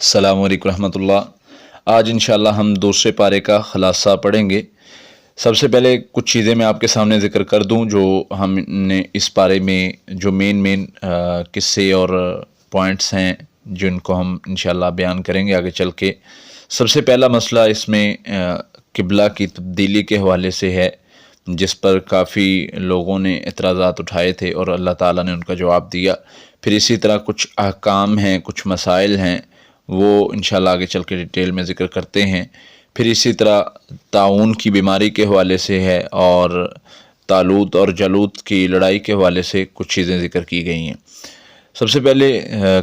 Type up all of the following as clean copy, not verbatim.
अस्सलामु अलैकुम रहमतुल्लाह। आज इंशाअल्लाह हम दूसरे पारे का ख़ुलासा पढ़ेंगे। सबसे पहले कुछ चीज़ें मैं आपके सामने ज़िक्र कर दूं जो हमने इस पारे में जो मेन किस्से और पॉइंट्स हैं जिनको हम इंशाअल्लाह बयान करेंगे आगे चल के। सबसे पहला मसला इसमें क़िबला की तब्दीली के हवाले से है, जिस पर काफ़ी लोगों ने एतराज़ात उठाए थे और अल्लाह ताला ने उनका जवाब दिया। फिर इसी तरह कुछ अहकाम हैं, कुछ मसाइल हैं, वो इंशाअल्लाह आगे चल के डिटेल में ज़िक्र करते हैं। फिर इसी तरह ताउन की बीमारी के हवाले से है और तालूत और जलूत की लड़ाई के हवाले से कुछ चीज़ें ज़िक्र की गई हैं। सबसे पहले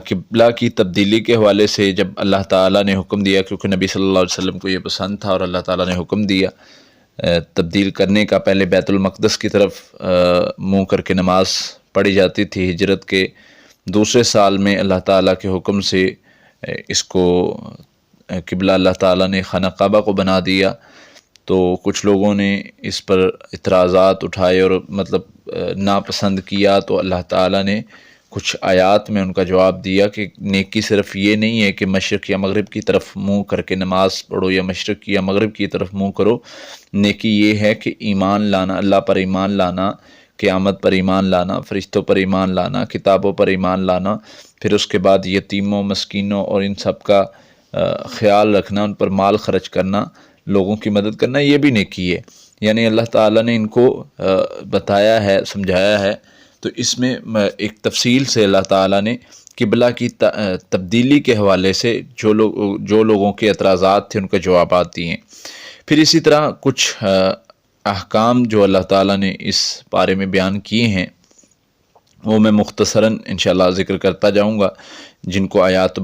क़िबला की तब्दीली के हवाले से जब अल्लाह ताला ने हुक्म दिया, क्योंकि नबी सल्लल्लाहु अलैहि वसल्लम को ये पसंद था और अल्लाह ताला ने हुक्म दिया तब्दील करने का। पहले बैतुल मक़दस की तरफ मुँह करके नमाज़ पढ़ी जाती थी। हिजरत के दूसरे साल में अल्लाह ताला के हुक्म से इसको क़िबला अल्लाह ताला ने खाना काबा को बना दिया। तो कुछ लोगों ने इस पर इतराज़ात उठाए और मतलब नापसंद किया, तो अल्लाह ताला ने कुछ आयात में उनका जवाब दिया कि नेकी सिर्फ़ ये नहीं है कि मशरक़ या मगरिब की तरफ मुँह करके नमाज़ पढ़ो या मशरक़ या मगरिब की तरफ मुँह करो। नेकी ये है कि ईमान लाना, अल्लाह पर ईमान लाना, क़यामत पर ईमान लाना, फ़रिश्तों पर ईमान लाना, किताबों पर ईमान लाना, फिर उसके बाद यतीमों, मस्कीनों और इन सब का ख़्याल रखना, उन पर माल ख़र्च करना, लोगों की मदद करना, ये भी नेकी है। यानी अल्लाह ताला ने इनको बताया है, समझाया है। तो इसमें एक तफसील से अल्लाह ताला ने क़िबला की तब्दीली के हवाले से जो लोगों के एतराज़ात थे उनके जवाबात दिए। फिर इसी तरह कुछ अहकाम जो अल्लाह ताला ने इस बारे में बयान किए हैं वो मैं मुख्तसरन इंशाअल्लाह ज़िक्र करता जाऊँगा, जिनको आयात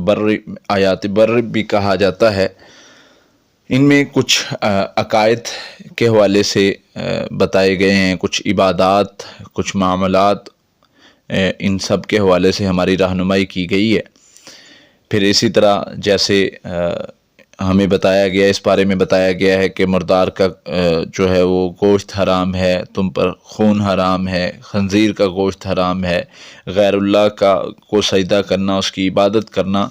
बर भी कहा जाता है। इनमें कुछ अकायद के हवाले से बताए गए हैं, कुछ इबादात, कुछ मामलात, इन सब के हवाले से हमारी रहनुमाई की गई है। फिर इसी तरह जैसे हमें बताया गया, इस बारे में बताया गया है कि मुर्दार का जो है वो गोश्त हराम है, तुम पर खून हराम है, खंजीर का गोश्त हराम है, गैरुल्लाह को सजदा करना, उसकी इबादत करना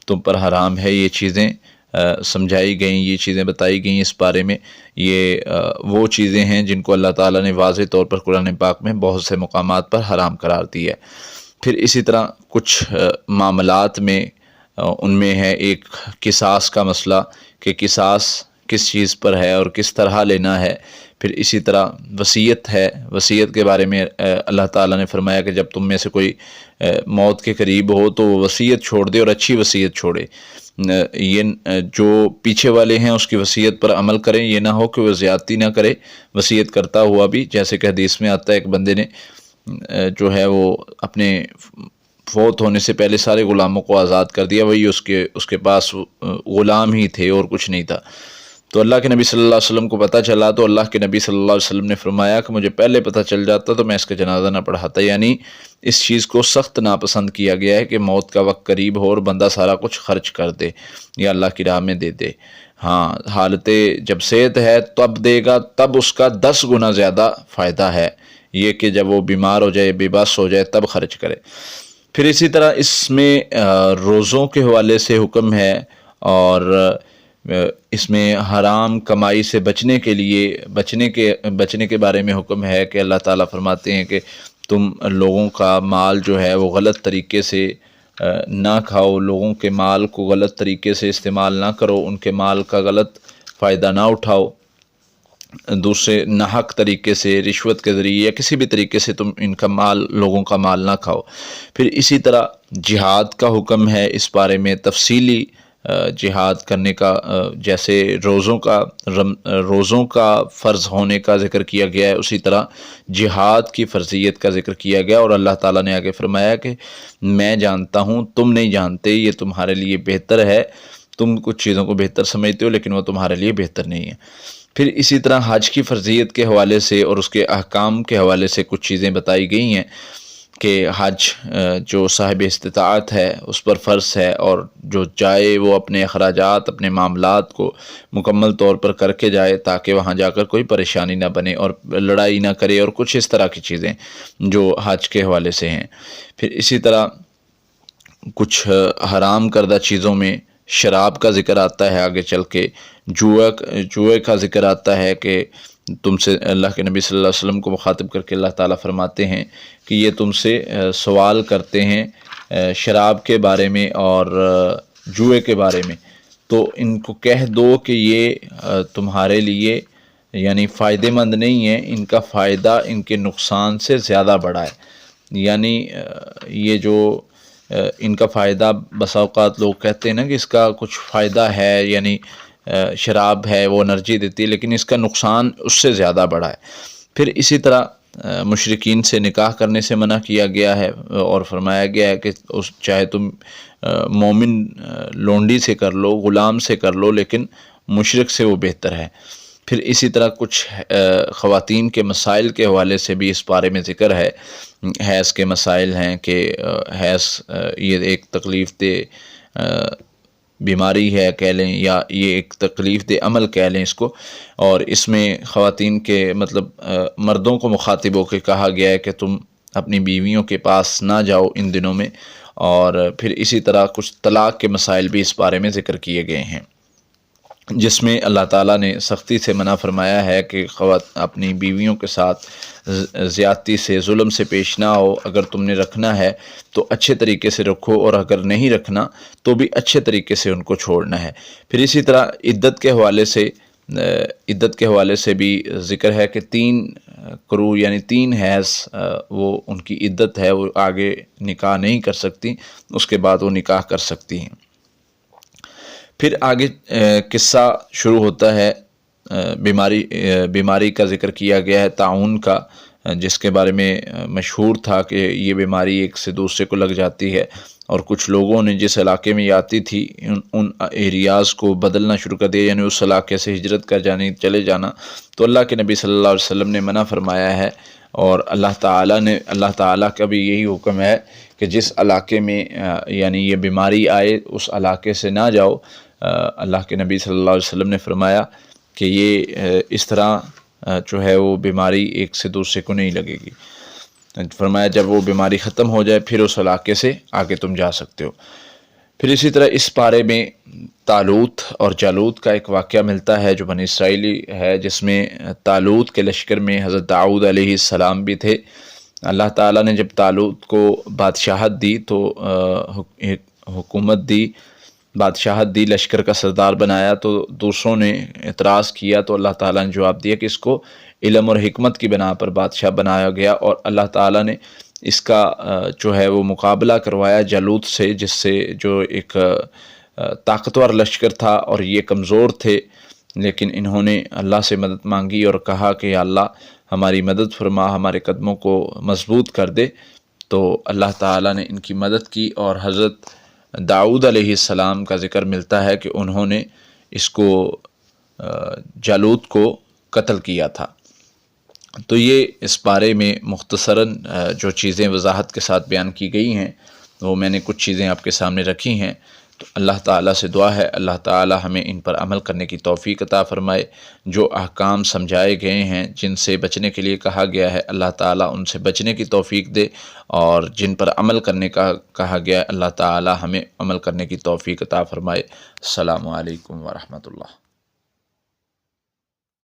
तुम पर हराम है। ये चीज़ें समझाई गई, ये चीज़ें बताई गई इस बारे में। ये वो चीज़ें हैं जिनको अल्लाह ताला ने वाज़ेह तौर पर कुरान पाक में बहुत से मकामात पर हराम करार दिया है। फिर इसी तरह कुछ मामलात में उनमें है एक किसास का मसला कि किसास किस चीज़ पर है और किस तरह लेना है। फिर इसी तरह वसीयत है, वसीयत के बारे में अल्लाह ताला ने फरमाया कि जब तुम में से कोई मौत के करीब हो तो वो वसीयत छोड़ दे और अच्छी वसीयत छोड़े। ये जो पीछे वाले हैं उसकी वसीयत पर अमल करें, ये ना हो कि वह ज़्यादती ना करे वसीयत करता हुआ भी। जैसे कि हदीस में आता है एक बंदे ने जो है वो अपने फ़ौत होने से पहले सारे ग़ुलामों को आज़ाद कर दिया, वही उसके पास ग़ुलाम ही थे और कुछ नहीं था। तो अल्लाह के नबी सल्लल्लाहु अलैहि वसल्लम को पता चला, तो अल्लाह के नबी सल्लल्लाहु अलैहि वसल्लम ने फरमाया कि मुझे पहले पता चल जाता तो मैं इसका जनाजा ना पढ़ाता। यानी इस चीज़ को सख्त नापसंद किया गया है कि मौत का वक्त करीब हो और बंदा सारा कुछ खर्च कर दे या अल्लाह की राह में दे दे। हाँ, हालत जब सेहत है तब देगा, तब उसका 10 गुना ज़्यादा फ़ायदा है ये कि जब वो बीमार हो जाए, बेबस हो जाए, तब खर्च करे। फिर इसी तरह इसमें रोज़ों के हवाले से हुक्म है और इसमें हराम कमाई से बचने के बारे में हुक्म है कि अल्लाह ताला फरमाते हैं कि तुम लोगों का माल जो है वो गलत तरीके से ना खाओ, लोगों के माल को गलत तरीके से इस्तेमाल ना करो, उनके माल का गलत फ़ायदा ना उठाओ, दूसरे नाहक तरीके से, रिश्वत के ज़रिए या किसी भी तरीके से तुम इनका माल, लोगों का माल ना खाओ। फिर इसी तरह जिहाद का हुक्म है, इस बारे में तफसीली जिहाद करने का, जैसे रोज़ों का फ़र्ज़ होने का ज़िक्र किया गया है, उसी तरह जिहाद की फ़र्ज़ियत का ज़िक्र किया गया। और अल्लाह ताला ने आगे फरमाया कि मैं जानता हूँ, तुम नहीं जानते, ये तुम्हारे लिए बेहतर है, तुम कुछ चीज़ों को बेहतर समझते हो लेकिन वो तुम्हारे लिए बेहतर नहीं है। फिर इसी तरह हज की फ़र्ज़ियत के हवाले से और उसके अहकाम के हवाले से कुछ चीज़ें बताई गई हैं कि हज जो साहिब इस्तिताअत है उस पर फ़र्ज़ है, और जो जाए वो अपने अखराजात, अपने मामलात को मुकम्मल तौर पर करके जाए ताकि वहाँ जाकर कोई परेशानी ना बने और लड़ाई ना करे, और कुछ इस तरह की चीज़ें जो हज के हवाले से हैं। फिर इसी तरह कुछ हराम करदा चीज़ों में شراب کا ذکر آتا ہے، آگے چل کے جوئے کا ذکر آتا ہے کہ تم سے اللہ کے نبی صلی اللہ علیہ وسلم کو مخاطب کر کے اللہ تعالیٰ فرماتے ہیں کہ یہ تم سے سوال کرتے ہیں شراب کے بارے میں اور جوئے کے بارے میں، تو ان کو کہہ دو کہ یہ تمہارے لیے یعنی فائدہ مند نہیں ہے، ان کا فائدہ ان کے نقصان سے زیادہ بڑا ہے۔ یعنی یہ جو ان کا فائدہ بسا اوقات لوگ کہتے ہیں نا کہ اس کا کچھ فائدہ ہے، یعنی شراب ہے وہ انرجی دیتی ہے، لیکن اس کا نقصان اس سے زیادہ بڑا ہے۔ پھر اسی طرح مشرکین سے نکاح کرنے سے منع کیا گیا ہے اور فرمایا گیا ہے کہ چاہے تم مومن لونڈی سے کر لو، غلام سے کر لو، لیکن مشرک سے وہ بہتر ہے۔ پھر اسی طرح کچھ خواتین کے مسائل کے حوالے سے بھی اس بارے میں ذکر ہے۔ حیض کے مسائل ہیں کہ حیض یہ ایک تکلیف دہ بیماری ہے کہہ لیں، یا یہ ایک تکلیف دہ عمل کہہ لیں اس کو، اور اس میں خواتین کے مطلب مردوں کو مخاطب ہو کے کہا گیا ہے کہ تم اپنی بیویوں کے پاس نہ جاؤ ان دنوں میں۔ اور پھر اسی طرح کچھ طلاق کے مسائل بھی اس بارے میں ذکر کیے گئے ہیں، جس میں اللہ تعالیٰ نے سختی سے منع فرمایا ہے کہ اپنی بیویوں کے ساتھ زیادتی سے، ظلم سے پیش نہ ہو۔ اگر تم نے رکھنا ہے تو اچھے طریقے سے رکھو، اور اگر نہیں رکھنا تو بھی اچھے طریقے سے ان کو چھوڑنا ہے۔ پھر اسی طرح عدت کے حوالے سے بھی ذکر ہے کہ 3 قروء یعنی 3 حیض وہ ان کی عدت ہے، وہ آگے نکاح نہیں کر سکتی، اس کے بعد وہ نکاح کر سکتی ہیں۔ پھر آگے قصہ شروع ہوتا ہے، بیماری کا ذکر کیا گیا ہے، طاعون کا، جس کے بارے میں مشہور تھا کہ یہ بیماری ایک سے دوسرے کو لگ جاتی ہے، اور کچھ لوگوں نے جس علاقے میں یہ آتی تھی ان ایریاز کو بدلنا شروع کر دیا، یعنی اس علاقے سے ہجرت کر جانی، چلے جانا۔ تو اللہ کے نبی صلی اللہ علیہ وسلم نے منع فرمایا ہے، اور اللہ تعالیٰ کا بھی یہی حکم ہے کہ جس علاقے میں یعنی یہ بیماری آئے اس علاقے سے نہ جاؤ۔ اللہ کے نبی صلی اللہ علیہ وسلم نے فرمایا کہ یہ اس طرح جو ہے وہ بیماری ایک سے دوسرے کو نہیں لگے گی۔ فرمایا جب وہ بیماری ختم ہو جائے پھر اس علاقے سے آگے تم جا سکتے ہو۔ پھر اسی طرح اس پارے میں طالوت اور جالوت کا ایک واقعہ ملتا ہے جو بنی اسرائیلی ہے، جس میں طالوت کے لشکر میں حضرت داؤد علیہ السلام بھی تھے۔ اللہ تعالیٰ نے جب طالوت کو بادشاہت دی تو بادشاہت دی، لشکر کا سردار بنایا، تو دوسروں نے اعتراض کیا، تو اللہ تعالیٰ نے جواب دیا کہ اس کو علم اور حکمت کی بنا پر بادشاہ بنایا گیا، اور اللہ تعالیٰ نے اس کا جو ہے وہ مقابلہ کروایا جالوت سے، جس سے جو ایک طاقتور لشکر تھا اور یہ کمزور تھے، لیکن انہوں نے اللہ سے مدد مانگی اور کہا کہ یا اللہ ہماری مدد فرما، ہمارے قدموں کو مضبوط کر دے۔ تو اللہ تعالیٰ نے ان کی مدد کی، اور حضرت داؤد علیہ السلام کا ذکر ملتا ہے کہ انہوں نے جالوت کو قتل کیا تھا۔ تو یہ اس بارے میں مختصراً جو چیزیں وضاحت کے ساتھ بیان کی گئی ہیں، وہ میں نے کچھ چیزیں آپ کے سامنے رکھی ہیں۔ تو اللہ تعالیٰ سے دعا ہے اللہ تعالیٰ ہمیں ان پر عمل کرنے کی توفیق عطا فرمائے۔ جو احکام سمجھائے گئے ہیں، جن سے بچنے کے لیے کہا گیا ہے، اللہ تعالیٰ ان سے بچنے کی توفیق دے، اور جن پر عمل کرنے کا کہا گیا ہے اللہ تعالیٰ ہمیں عمل کرنے کی توفیق عطا فرمائے۔ السلام علیکم ورحمۃ اللہ۔